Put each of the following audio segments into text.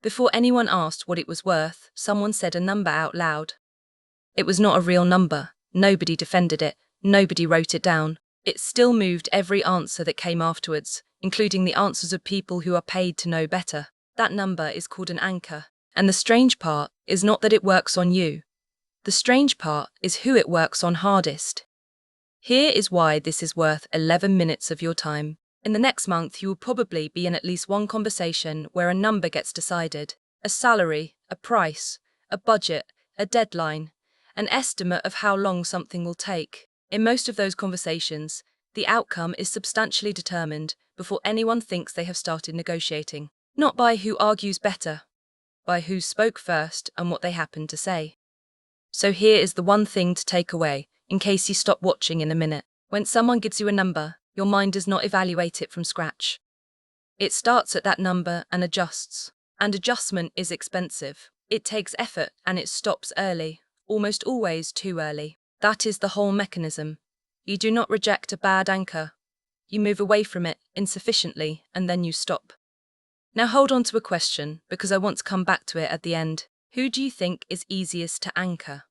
Before anyone asked what it was worth, someone said a number out loud. It was not a real number. Nobody defended it. Nobody wrote it down. It still moved every answer that came afterwards, including the answers of people who are paid to know better. That number is called an anchor. And the strange part is not that it works on you. The strange part is who it works on hardest. Here is why this is worth 11 minutes of your time. In the next month, you will probably be in at least one conversation where a number gets decided. A salary, a price, a budget, a deadline, an estimate of how long something will take. In most of those conversations, the outcome is substantially determined before anyone thinks they have started negotiating. Not by who argues better, by who spoke first and what they happened to say. So here is the one thing to take away, in case you stop watching in a minute. When someone gives you a number, your mind does not evaluate it from scratch. It starts at that number and adjusts. And adjustment is expensive. It takes effort and it stops early, almost always too early. That is the whole mechanism. You do not reject a bad anchor. You move away from it insufficiently and then you stop. Now hold on to a question, because I want to come back to it at the end. Who do you think is easiest to anchor?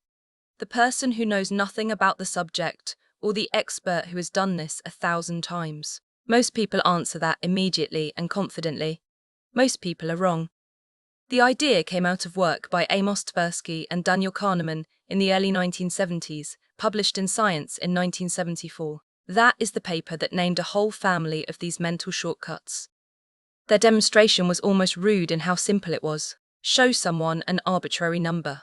The person who knows nothing about the subject, or the expert who has done this 1,000 times? Most people answer that immediately and confidently. Most people are wrong. The idea came out of work by Amos Tversky and Daniel Kahneman in the early 1970s, published in Science in 1974. That is the paper that named a whole family of these mental shortcuts. Their demonstration was almost rude in how simple it was. Show someone an arbitrary number.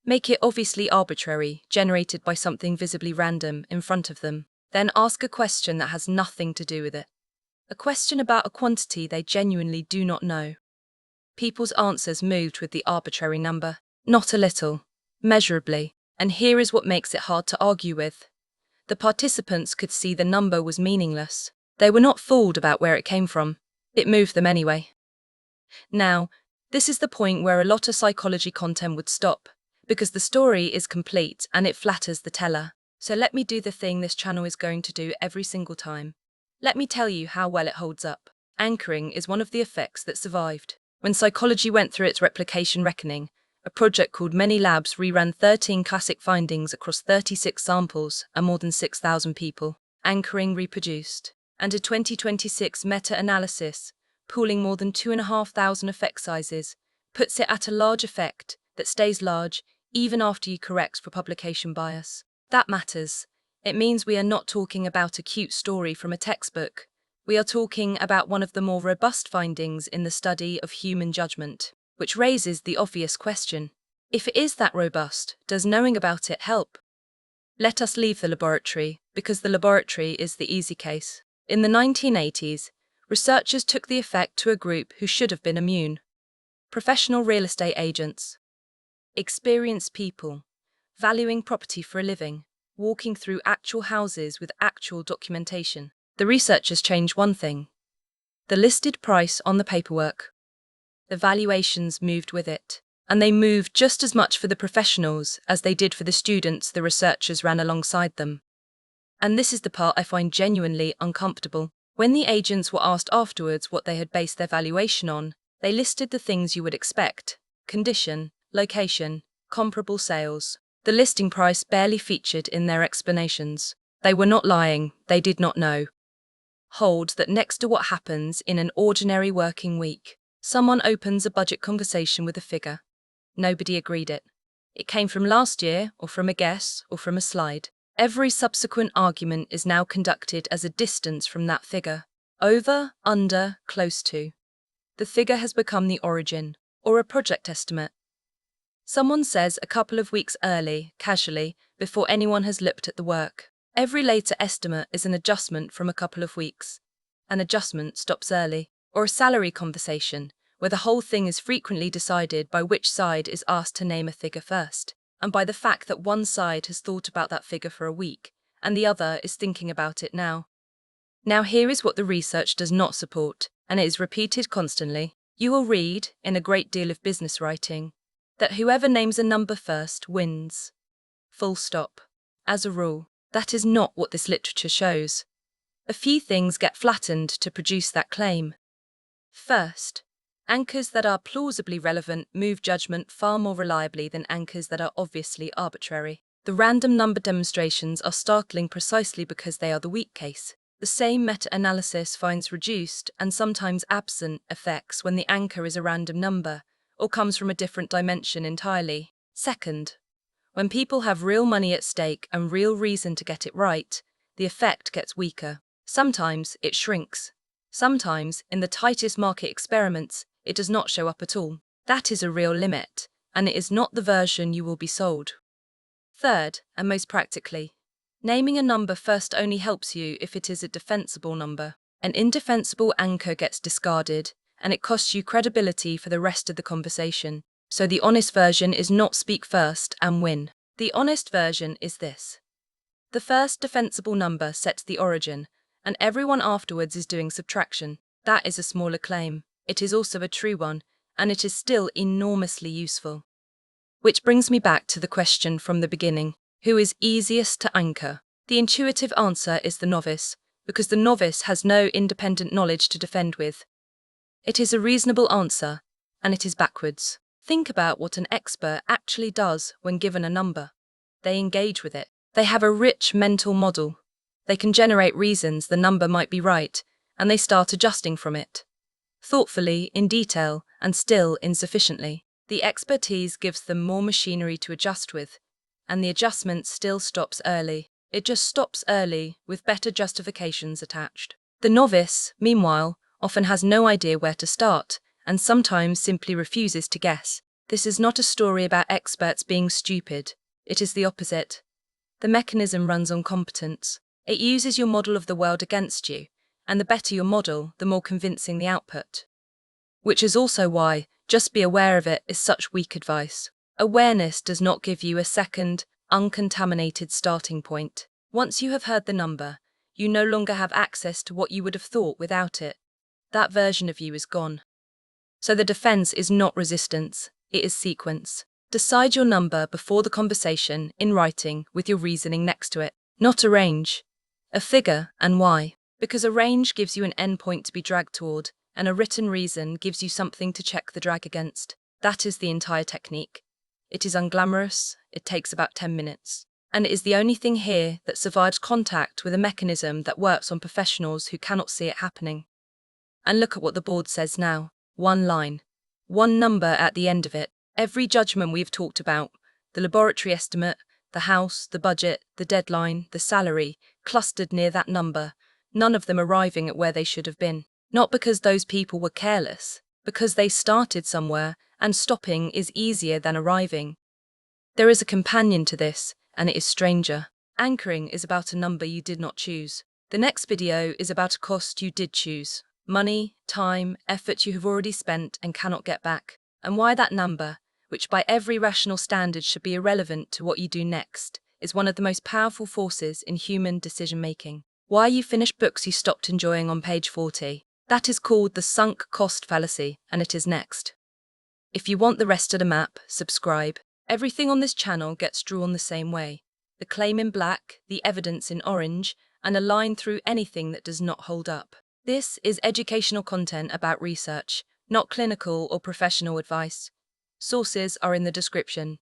Make it obviously arbitrary, generated by something visibly random in front of them. Then ask a question that has nothing to do with it. A question about a quantity they genuinely do not know. People's answers moved with the arbitrary number, not a little, measurably, and here is what makes it hard to argue with. The participants could see the number was meaningless. They were not fooled about where it came from. It moved them anyway. Now, this is the point where a lot of psychology content would stop, because the story is complete and it flatters the teller. So let me do the thing this channel is going to do every single time. Let me tell you how well it holds up. Anchoring is one of the effects that survived. When psychology went through its replication reckoning, a project called Many Labs reran 13 classic findings across 36 samples and more than 6,000 people. Anchoring reproduced. And a 2026 meta-analysis, pooling more than 2,500 effect sizes, puts it at a large effect that stays large even after you correct for publication bias. That matters. It means we are not talking about a cute story from a textbook. We are talking about one of the more robust findings in the study of human judgment, which raises the obvious question. If it is that robust, does knowing about it help? Let us leave the laboratory, because the laboratory is the easy case. In the 1980s, researchers took the effect to a group who should have been immune. Professional real estate agents. Experienced people, valuing property for a living, walking through actual houses with actual documentation. The researchers changed one thing: the listed price on the paperwork. The valuations moved with it, and they moved just as much for the professionals as they did for the students the researchers ran alongside them. And this is the part I find genuinely uncomfortable. When the agents were asked afterwards what they had based their valuation on, they listed the things you would expect: condition, location, comparable sales. The listing price barely featured in their explanations. They were not lying, they did not know. Hold that next to what happens in an ordinary working week. Someone opens a budget conversation with a figure. Nobody agreed it. It came from last year, or from a guess, or from a slide. Every subsequent argument is now conducted as a distance from that figure. Over, under, close to. The figure has become the origin, or a project estimate. Someone says a couple of weeks early, casually, before anyone has looked at the work. Every later estimate is an adjustment from a couple of weeks. An adjustment stops early. Or a salary conversation, where the whole thing is frequently decided by which side is asked to name a figure first, and by the fact that one side has thought about that figure for a week, and the other is thinking about it now. Now here is what the research does not support, and it is repeated constantly. You will read, in a great deal of business writing, that whoever names a number first wins. Full stop. As a rule, that is not what this literature shows. A few things get flattened to produce that claim. First, Anchors that are plausibly relevant move judgment far more reliably than anchors that are obviously arbitrary. The random number demonstrations are startling precisely because they are the weak case. The same meta-analysis finds reduced and sometimes absent effects when the anchor is a random number or comes from a different dimension entirely. Second, when people have real money at stake and real reason to get it right, the effect gets weaker. Sometimes it shrinks. Sometimes, in the tightest market experiments, it does not show up at all. That is a real limit, and it is not the version you will be sold. Third, and most practically, naming a number first only helps you if it is a defensible number. An indefensible anchor gets discarded, and it costs you credibility for the rest of the conversation. So the honest version is not speak first and win. The honest version is this. The first defensible number sets the origin, and everyone afterwards is doing subtraction. That is a smaller claim. It is also a true one, and it is still enormously useful. Which brings me back to the question from the beginning, who is easiest to anchor? The intuitive answer is the novice, because the novice has no independent knowledge to defend with. It is a reasonable answer, and it is backwards. Think about what an expert actually does when given a number. They engage with it. They have a rich mental model. They can generate reasons the number might be right, and they start adjusting from it. Thoughtfully, in detail, and still insufficiently. The expertise gives them more machinery to adjust with, and the adjustment still stops early. It just stops early, with better justifications attached. The novice, meanwhile, often has no idea where to start, and sometimes simply refuses to guess. This is not a story about experts being stupid. It is the opposite. The mechanism runs on competence. It uses your model of the world against you, and the better your model, the more convincing the output. Which is also why just be aware of it is such weak advice. Awareness does not give you a second, uncontaminated starting point. Once you have heard the number, you no longer have access to what you would have thought without it. That version of you is gone. So the defense is not resistance, it is sequence. Decide your number before the conversation, in writing, with your reasoning next to it. Not a range, a figure, and why. Because a range gives you an endpoint to be dragged toward, and a written reason gives you something to check the drag against. That is the entire technique. It is unglamorous, it takes about 10 minutes. And it is the only thing here that survives contact with a mechanism that works on professionals who cannot see it happening. And look at what the board says now. One line. One number at the end of it. Every judgment we've talked about, the laboratory estimate, the house, the budget, the deadline, the salary, clustered near that number, none of them arriving at where they should have been. Not because those people were careless, because they started somewhere, and stopping is easier than arriving. There is a companion to this, and it is stranger. Anchoring is about a number you did not choose. The next video is about a cost you did choose. Money, time, effort you have already spent and cannot get back. And why that number, which by every rational standard should be irrelevant to what you do next, is one of the most powerful forces in human decision-making. Why you finish books you stopped enjoying on page 40. That is called the sunk cost fallacy, and it is next. If you want the rest of the map, subscribe. Everything on this channel gets drawn the same way. The claim in black, the evidence in orange, and a line through anything that does not hold up. This is educational content about research, not clinical or professional advice. Sources are in the description.